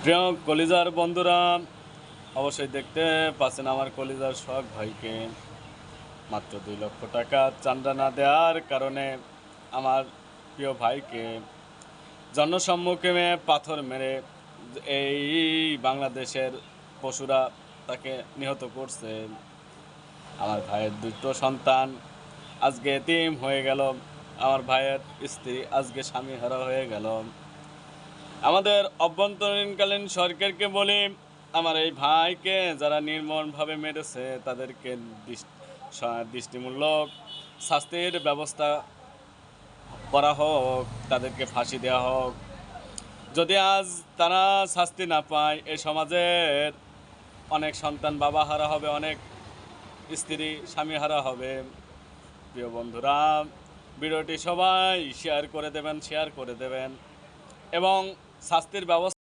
প্রিয় কলিজার বন্ধুরা, অবশ্যই দেখতে পাচ্ছেন আমার কলিজার শখ ভাইকে মাত্র 2 লক্ষ টাকা চাঁদা না দেওয়ার কারণে আমার প্রিয় ভাইকে জনসম্মুখে পাথর মেরে এই বাংলাদেশের পশুরা তাকে নিহত করছে। আমার ভাইয়ের দুটো সন্তান আজকে এতিম হয়ে গেল। আমার ভাইয়ের স্ত্রী আজকে স্বামীহারা হয়ে গেল। আমাদের অভ্যন্তরীণকালীন সরকারকে বলি, আমার এই ভাইকে যারা নির্মমভাবে মেরেছে তাদেরকে দৃষ্টিমূলক শাস্তির ব্যবস্থা করা হোক, তাদেরকে ফাঁসি দেওয়া হোক। যদি আজ তারা শাস্তি না পায়, এই সমাজের অনেক সন্তান বাবা হারা হবে, অনেক স্ত্রী স্বামী হারা হবে। প্রিয় বন্ধুরা, ভিডিওটি সবাই শেয়ার করে দেবেন এবং শাস্তির ব্যবস্থা